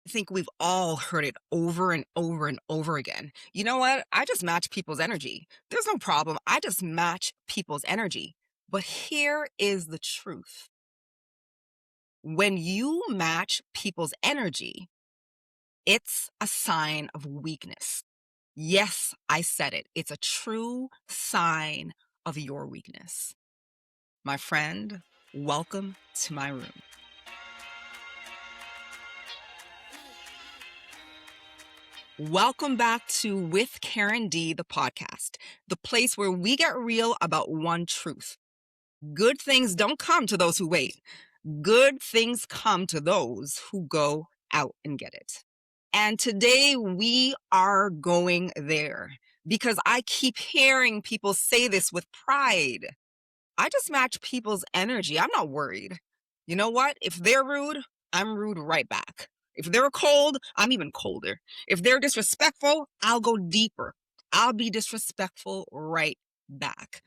I think we've all heard it over and over and over again. You know what? I just match people's energy. There's no problem. I just match people's energy. But here is the truth. When you match people's energy, it's a sign of weakness. Yes, I said it. It's a true sign of your weakness. My friend, welcome to my room. Welcome back to With Karen D, the podcast, the place where we get real about one truth. Good things don't come to those who wait. Good things come to those who go out and get it. And today we are going there because I keep hearing people say this with pride. I just match people's energy. I'm not worried. You know what? If they're rude, I'm rude right back. If they're cold, I'm even colder. If they're disrespectful, I'll go deeper. I'll be disrespectful right back.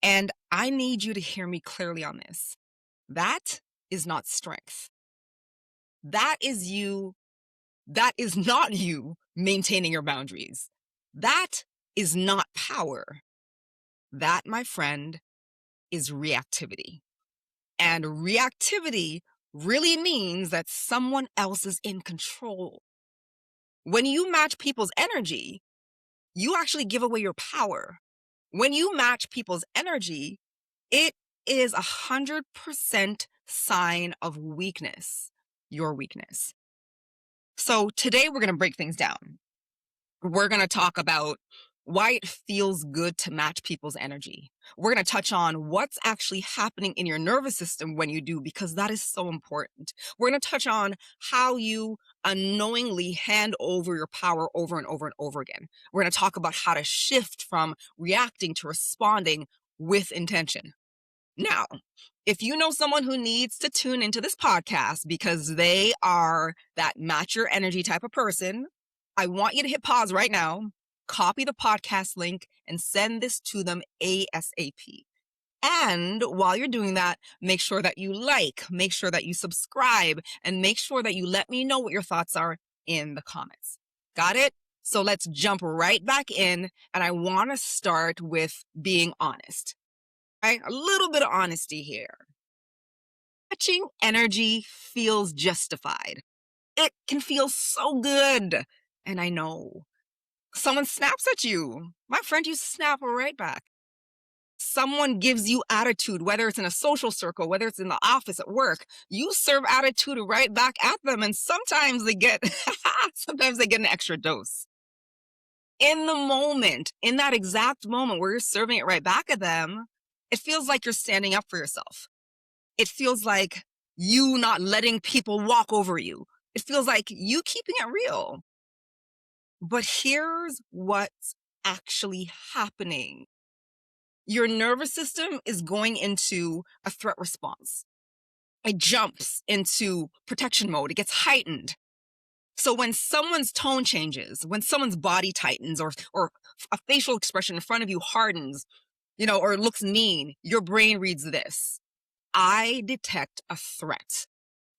And I need you to hear me clearly on this. That is not strength. That is you. That is not you maintaining your boundaries. That is not power. That, my friend, is reactivity. And reactivity really means that someone else is in control. When you match people's energy, you actually give away your power. When you match people's energy, it is 100% sign of weakness, your weakness. So today we're going to break things down. We're going to talk about why it feels good to match people's energy. We're going to touch on what's actually happening in your nervous system when you do, because that is so important. We're going to touch on how you unknowingly hand over your power over and over and over again. We're going to talk about how to shift from reacting to responding with intention. Now, if you know someone who needs to tune into this podcast because they are that match your energy type of person, I want you to hit pause right now, copy the podcast link, and send this to them ASAP. And while you're doing that, make sure that you like, make sure that you subscribe, and make sure that you let me know what your thoughts are in the comments. Got it? So let's jump right back in, and I want to start with being honest. Right? A little bit of honesty here. Matching energy feels justified. It can feel so good. And I know. Someone snaps at you. My friend, you snap right back. Someone gives you attitude, whether it's in a social circle, whether it's in the office at work, you serve attitude right back at them. And sometimes they get, sometimes they get an extra dose. In the moment, in that exact moment where you're serving it right back at them, it feels like you're standing up for yourself. It feels like you not letting people walk over you. It feels like you keeping it real. But here's what's actually happening. Your nervous system is going into a threat response. It jumps into protection mode. It gets heightened. So when someone's tone changes, when someone's body tightens or a facial expression in front of you hardens, or looks mean, your brain reads this. I detect a threat.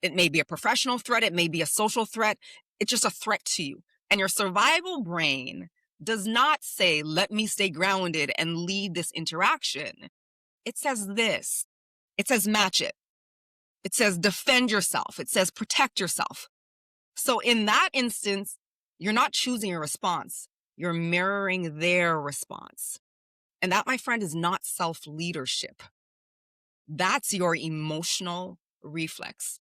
It may be a professional threat. It may be a social threat. It's just a threat to you. And your survival brain does not say, let me stay grounded and lead this interaction. It says this. It says match it. It says defend yourself. It says protect yourself. So in that instance, you're not choosing your response. You're mirroring their response. And that, my friend, is not self-leadership. That's your emotional reflex.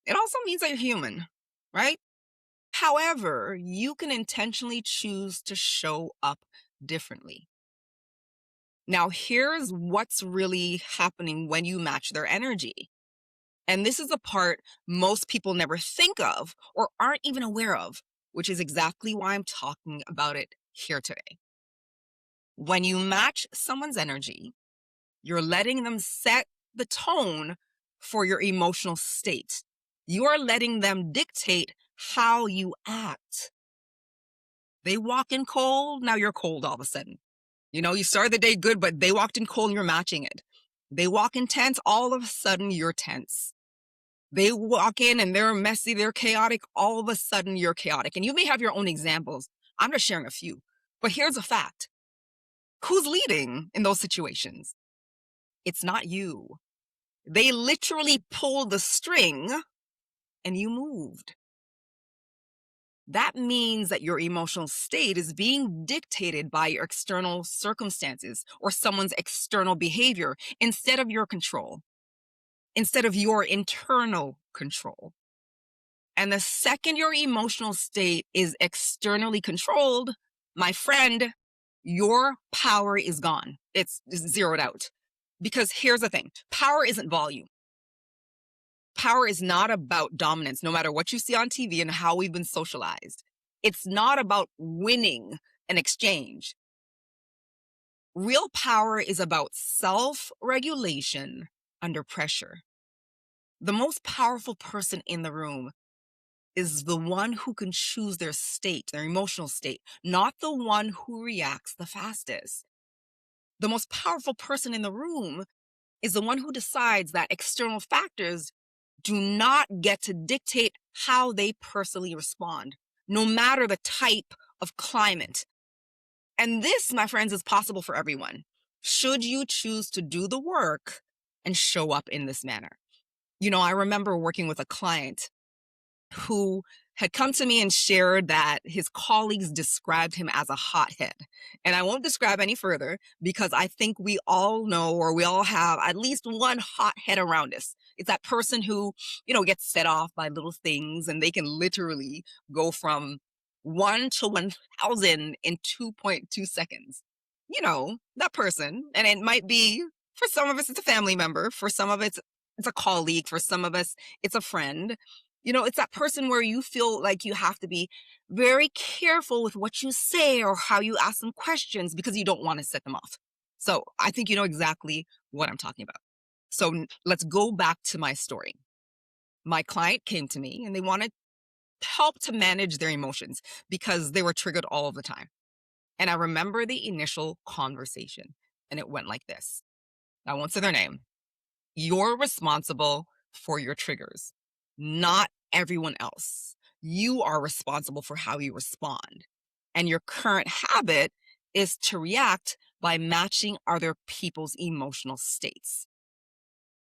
It also means that you're human, right? However, you can intentionally choose to show up differently. Now, here's what's really happening when you match their energy. And this is the part most people never think of or aren't even aware of, which is exactly why I'm talking about it here today. When you match someone's energy, you're letting them set the tone for your emotional state. You are letting them dictate how you act. They walk in cold, now you're cold all of a sudden. You started the day good, but they walked in cold and you're matching it. They walk in tense, all of a sudden you're tense. They walk in and they're messy, they're chaotic. All of a sudden, you're chaotic. And you may have your own examples. I'm just sharing a few. But here's a fact: who's leading in those situations? It's not you. They literally pulled the string and you moved. That means that your emotional state is being dictated by your external circumstances or someone's external behavior instead of your control, instead of your internal control. And the second your emotional state is externally controlled, my friend, your power is gone. It's zeroed out. Because here's the thing: power isn't volume. Power is not about dominance, no matter what you see on TV and how we've been socialized. It's not about winning an exchange. Real power is about self-regulation under pressure. The most powerful person in the room is the one who can choose their state, their emotional state, not the one who reacts the fastest. The most powerful person in the room is the one who decides that external factors do not get to dictate how they personally respond, no matter the type of climate. And this, my friends, is possible for everyone, should you choose to do the work and show up in this manner. I remember working with a client who had come to me and shared that his colleagues described him as a hothead. And I won't describe any further because I think we all know, or we all have at least one hothead around us. It's that person who, gets set off by little things and they can literally go from 1 to 1,000 in 2.2 seconds. That person. And it might be, for some of us, it's a family member. For some of it's a colleague. For some of us, it's a friend. It's that person where you feel like you have to be very careful with what you say or how you ask them questions because you don't want to set them off. So I think you know exactly what I'm talking about. So let's go back to my story. My client came to me and they wanted help to manage their emotions because they were triggered all of the time. And I remember the initial conversation, and it went like this. I won't say their name. You're responsible for your triggers, not everyone else. You are responsible for how you respond. And your current habit is to react by matching other people's emotional states.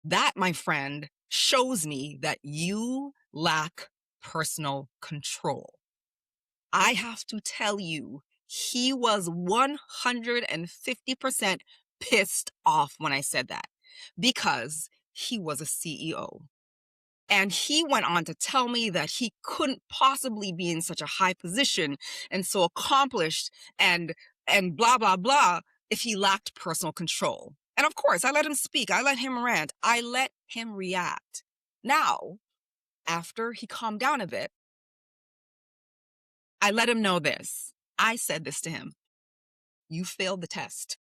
That, my friend, shows me that you lack personal control. I have to tell you, he was 150% pissed off when I said that because he was a CEO. And he went on to tell me that he couldn't possibly be in such a high position and so accomplished and blah, blah, blah if he lacked personal control. And of course, I let him speak. I let him rant. I let him react. Now, after he calmed down a bit, I let him know this. I said this to him: you failed the test.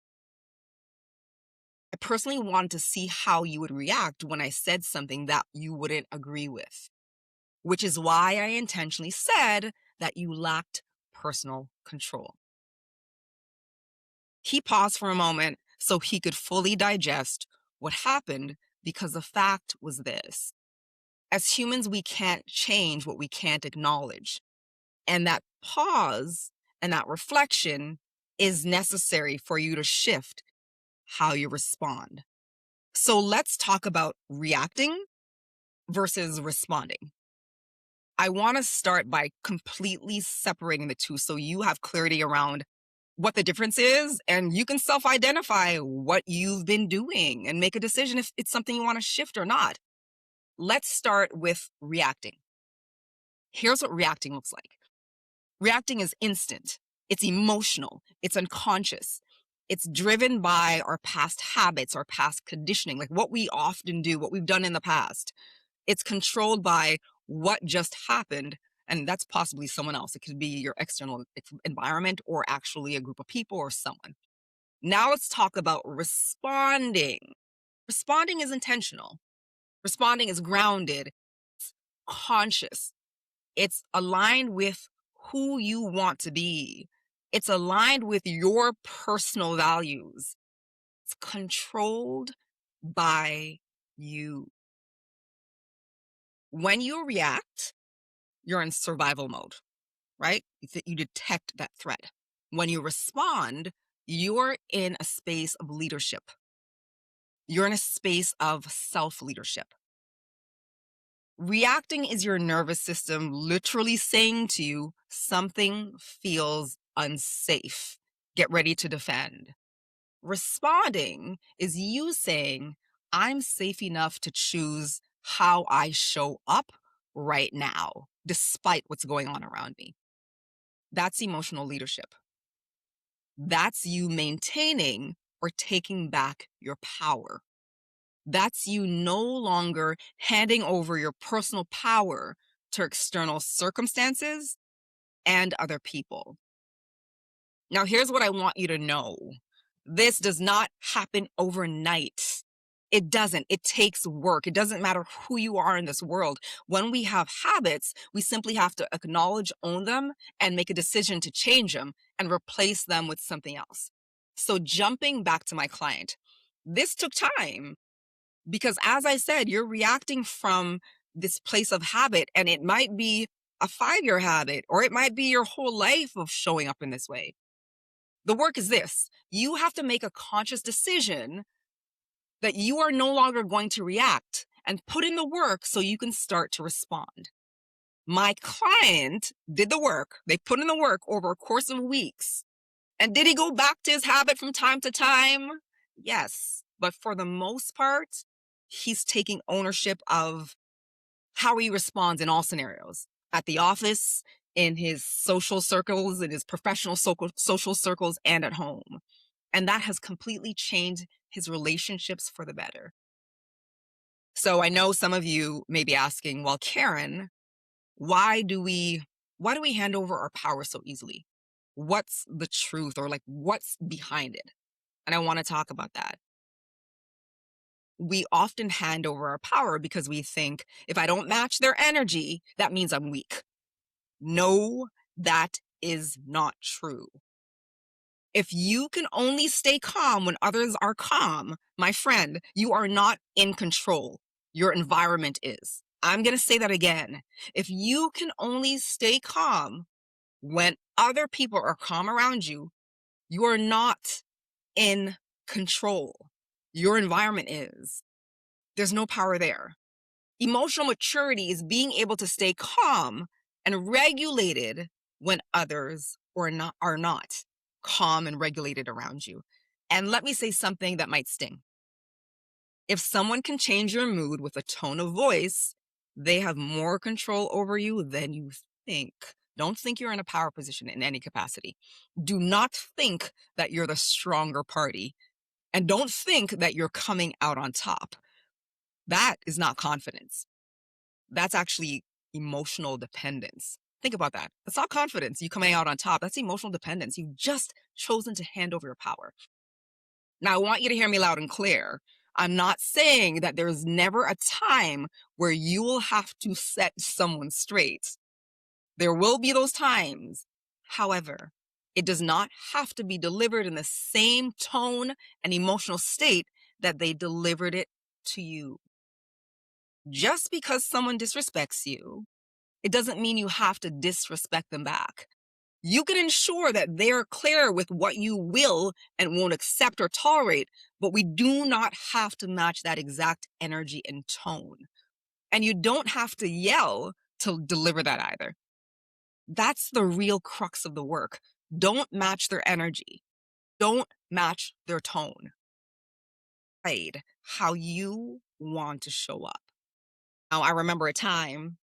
I personally wanted to see how you would react when I said something that you wouldn't agree with, which is why I intentionally said that you lacked personal control. He paused for a moment so he could fully digest what happened, because the fact was this: as humans, we can't change what we can't acknowledge. And that pause and that reflection is necessary for you to shift how you respond. So let's talk about reacting versus responding. I want to start by completely separating the two so you have clarity around what the difference is and you can self-identify what you've been doing and make a decision if it's something you want to shift or not. Let's start with reacting. Here's what reacting looks like. Reacting is instant. It's emotional. It's unconscious. It's driven by our past habits, our past conditioning, like what we often do, what we've done in the past. It's controlled by what just happened, and that's possibly someone else. It could be your external environment or actually a group of people or someone. Now let's talk about responding. Responding is intentional. Responding is grounded. It's conscious. It's aligned with who you want to be. It's aligned with your personal values. It's controlled by you. When you react, you're in survival mode, right? You detect that threat. When you respond, you're in a space of leadership. You're in a space of self-leadership. Reacting is your nervous system literally saying to you, something feels unsafe. Get ready to defend. Responding is you saying, I'm safe enough to choose how I show up right now, despite what's going on around me. That's emotional leadership. That's you maintaining or taking back your power. That's you no longer handing over your personal power to external circumstances and other people. Now, here's what I want you to know. This does not happen overnight. It doesn't. It takes work. It doesn't matter who you are in this world. When we have habits, we simply have to acknowledge, own them, and make a decision to change them and replace them with something else. So jumping back to my client, this took time because as I said, you're reacting from this place of habit, and it might be a 5-year habit, or it might be your whole life of showing up in this way. The work is this. You have to make a conscious decision that you are no longer going to react and put in the work so you can start to respond. My client did the work. They put in the work over a course of weeks. And did he go back to his habit from time to time? Yes. But for the most part, he's taking ownership of how he responds in all scenarios. At the office, in his social circles, in his professional social circles, and at home. And that has completely changed his relationships for the better. So I know some of you may be asking, well, Karen, why do we hand over our power so easily? What's the truth, or like what's behind it? And I want to talk about that. We often hand over our power because we think if I don't match their energy, that means I'm weak. No, that is not true. If you can only stay calm when others are calm, my friend, you are not in control. Your environment is. I'm going to say that again. If you can only stay calm when other people are calm around you, you are not in control. Your environment is. There's no power there. Emotional maturity is being able to stay calm and regulated when others are not calm and regulated around you. And let me say something that might sting. If someone can change your mood with a tone of voice, they have more control over you than you think. Don't think you're in a power position in any capacity. Do not think that you're the stronger party. And don't think that you're coming out on top. That is not confidence. That's actually emotional dependence. Think about that. That's not confidence, you coming out on top. That's emotional dependence. You've just chosen to hand over your power. Now, I want you to hear me loud and clear. I'm not saying that there's never a time where you will have to set someone straight. There will be those times. However, it does not have to be delivered in the same tone and emotional state that they delivered it to you. Just because someone disrespects you, it doesn't mean you have to disrespect them back. You can ensure that they're clear with what you will and won't accept or tolerate, but we do not have to match that exact energy and tone. And you don't have to yell to deliver that either. That's the real crux of the work. Don't match their energy. Don't match their tone. Decide how you want to show up. Now, I remember a time,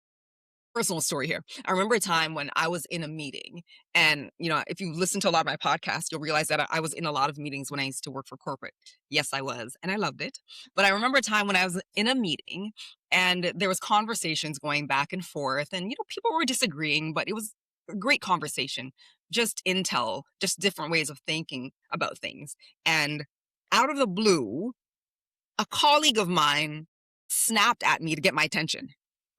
personal story here. I remember a time when I was in a meeting, and if you listen to a lot of my podcasts, you'll realize that I was in a lot of meetings when I used to work for corporate. Yes, I was, and I loved it. But I remember a time when I was in a meeting and there was conversations going back and forth, and people were disagreeing, but it was a great conversation, just intel, just different ways of thinking about things. And out of the blue, a colleague of mine snapped at me to get my attention,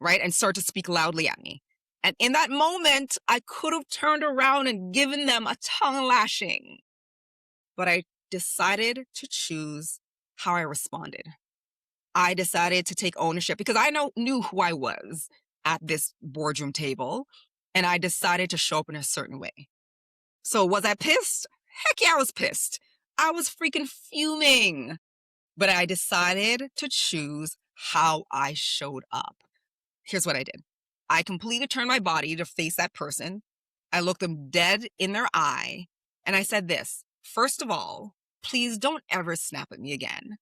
right? And started to speak loudly at me. And in that moment, I could have turned around and given them a tongue lashing. But I decided to choose how I responded. I decided to take ownership because I knew who I was at this boardroom table, and I decided to show up in a certain way. So was I pissed? Heck yeah, I was pissed. I was freaking fuming. But I decided to choose how I showed up. Here's what I did. I completely turned my body to face that person. I looked them dead in their eye, and I said this: first of all, please don't ever snap at me again.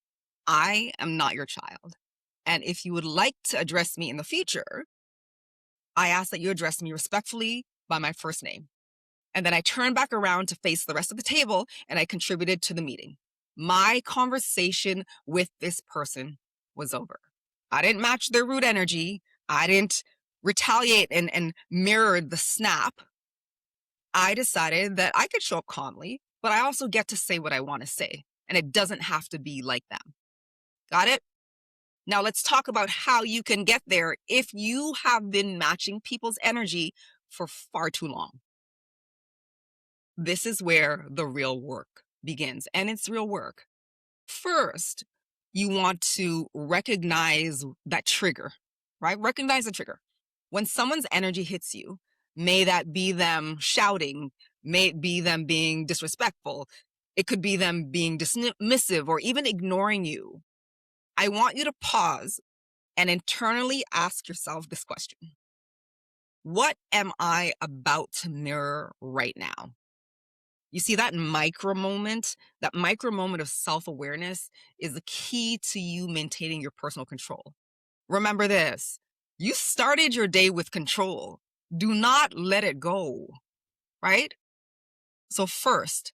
I am not your child. And if you would like to address me in the future, I ask that you address me respectfully by my first name. And then I turned back around to face the rest of the table, and I contributed to the meeting. My conversation with this person was over. I didn't match their rude energy. I didn't retaliate and mirror the snap. I decided that I could show up calmly, but I also get to say what I want to say, and it doesn't have to be like them. Got it? Now let's talk about how you can get there if you have been matching people's energy for far too long. This is where the real work begins, and it's real work. First, you want to recognize that trigger, right? Recognize the trigger. When someone's energy hits you, may that be them shouting, may it be them being disrespectful, it could be them being dismissive or even ignoring you. I want you to pause and internally ask yourself this question: what am I about to mirror right now? You see, that micro moment of self-awareness is the key to you maintaining your personal control. Remember this: you started your day with control. Do not let it go, right? So first,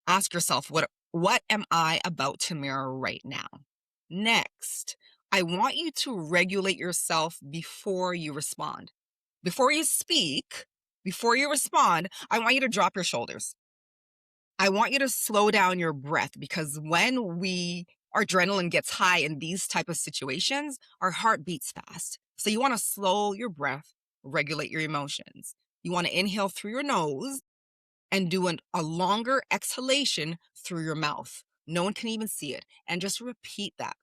ask yourself, what am I about to mirror right now? Next, I want you to regulate yourself before you respond. Before you speak, before you respond, I want you to drop your shoulders. I want you to slow down your breath, because when our adrenaline gets high in these type of situations, our heart beats fast. So you want to slow your breath, regulate your emotions. You want to inhale through your nose and do a longer exhalation through your mouth. No one can even see it. And just repeat that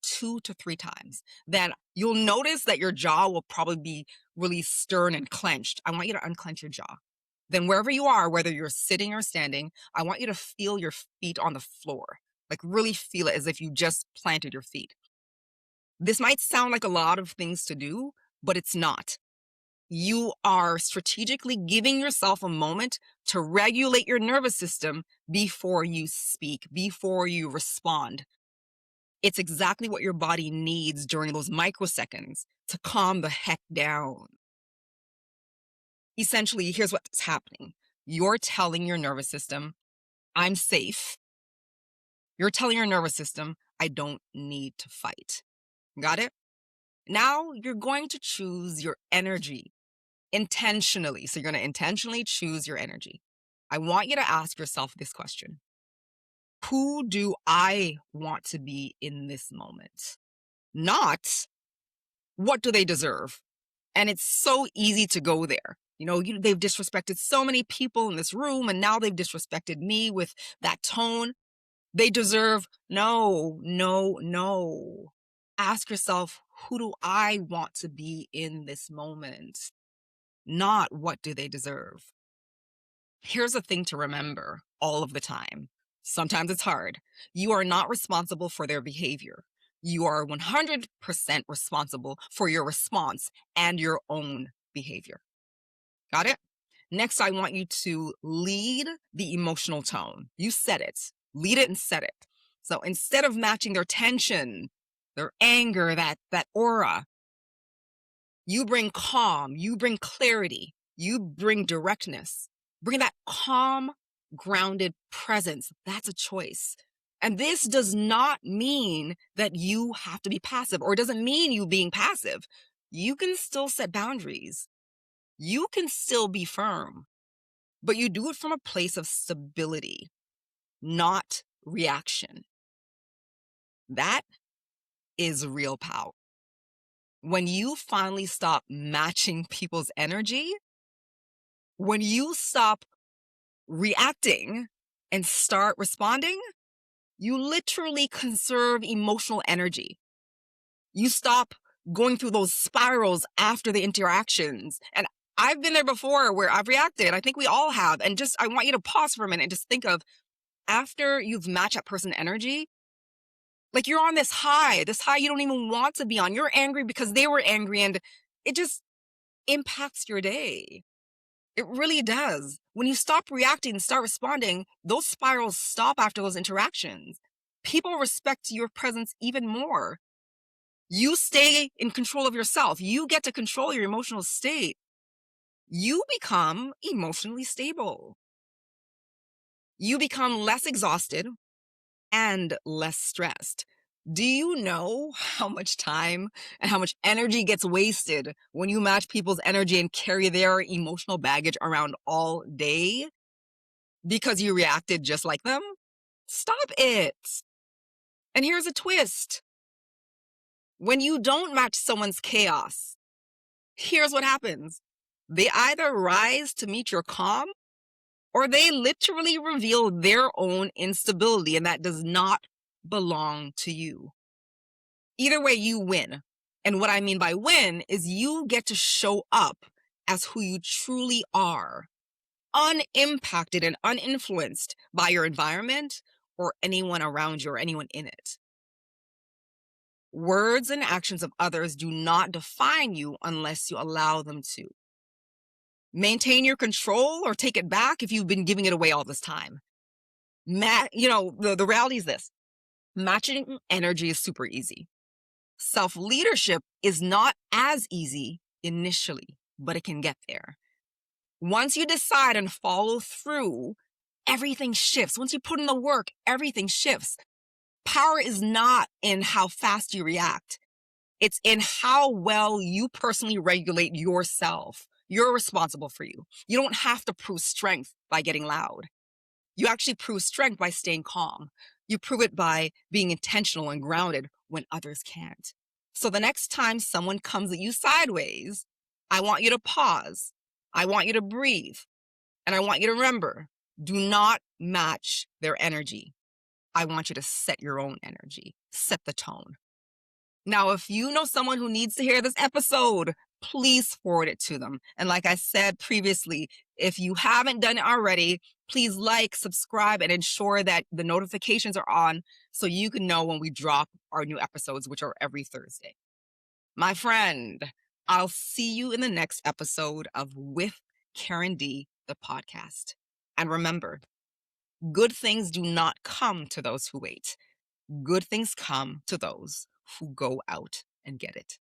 2 to 3 times. Then you'll notice that your jaw will probably be really stern and clenched. I want you to unclench your jaw. Then wherever you are, whether you're sitting or standing, I want you to feel your feet on the floor. Like really feel it as if you just planted your feet. This might sound like a lot of things to do, but it's not. You are strategically giving yourself a moment to regulate your nervous system before you speak, before you respond. It's exactly what your body needs during those microseconds to calm the heck down. Essentially, here's what's happening. You're telling your nervous system, I'm safe. You're telling your nervous system, I don't need to fight. Got it? Now you're going to choose your energy intentionally. So you're going to intentionally choose your energy. I want you to ask yourself this question: who do I want to be in this moment? Not what do they deserve? And it's so easy to go there. They've disrespected so many people in this room, and now they've disrespected me with that tone. They deserve. No, no, no. Ask yourself, who do I want to be in this moment? Not what do they deserve. Here's a thing to remember all of the time. Sometimes it's hard. You are not responsible for their behavior. You are 100% responsible for your response and your own behavior. Got it? Next, I want you to lead the emotional tone. You said it. Lead it and set it. So instead of matching their tension, their anger, that aura, you bring calm, you bring clarity, you bring directness. Bring that calm, grounded presence. That's a choice. And this does not mean that you have to be passive, or it doesn't mean you being passive. You can still set boundaries. You can still be firm, but you do it from a place of stability, not reaction. That is real power. When you finally stop matching people's energy, when you stop reacting and start responding, you literally conserve emotional energy. You stop going through those spirals after the interactions. And I've been there before where I've reacted. I think we all have. And just, I want you to pause for a minute and just think of after you've matched that person energy, like you're on this high you don't even want to be on. You're angry because they were angry, and it just impacts your day. It really does. When you stop reacting and start responding, those spirals stop after those interactions. People respect your presence even more. You stay in control of yourself. You get to control your emotional state. You become emotionally stable. You become less exhausted and less stressed. Do you know how much time and how much energy gets wasted when you match people's energy and carry their emotional baggage around all day because you reacted just like them? Stop it. And here's a twist. When you don't match someone's chaos, here's what happens. They either rise to meet your calm, or they literally reveal their own instability, and that does not belong to you. Either way, you win. And what I mean by win is you get to show up as who you truly are, unimpacted and uninfluenced by your environment or anyone around you or anyone in it. Words and actions of others do not define you unless you allow them to. Maintain your control or take it back if you've been giving it away all this time. The reality is this. Matching energy is super easy. Self-leadership is not as easy initially, but it can get there. Once you decide and follow through, everything shifts. Once you put in the work, everything shifts. Power is not in how fast you react. It's in how well you personally regulate yourself. You're responsible for you. You don't have to prove strength by getting loud. You actually prove strength by staying calm. You prove it by being intentional and grounded when others can't. So the next time someone comes at you sideways, I want you to pause. I want you to breathe. And I want you to remember, do not match their energy. I want you to set your own energy, set the tone. Now, if you know someone who needs to hear this episode, please forward it to them. And like I said previously, if you haven't done it already, please like, subscribe, and ensure that the notifications are on so you can know when we drop our new episodes, which are every Thursday. My friend, I'll see you in the next episode of With Karen D, the podcast. And remember, good things do not come to those who wait. Good things come to those who go out and get it.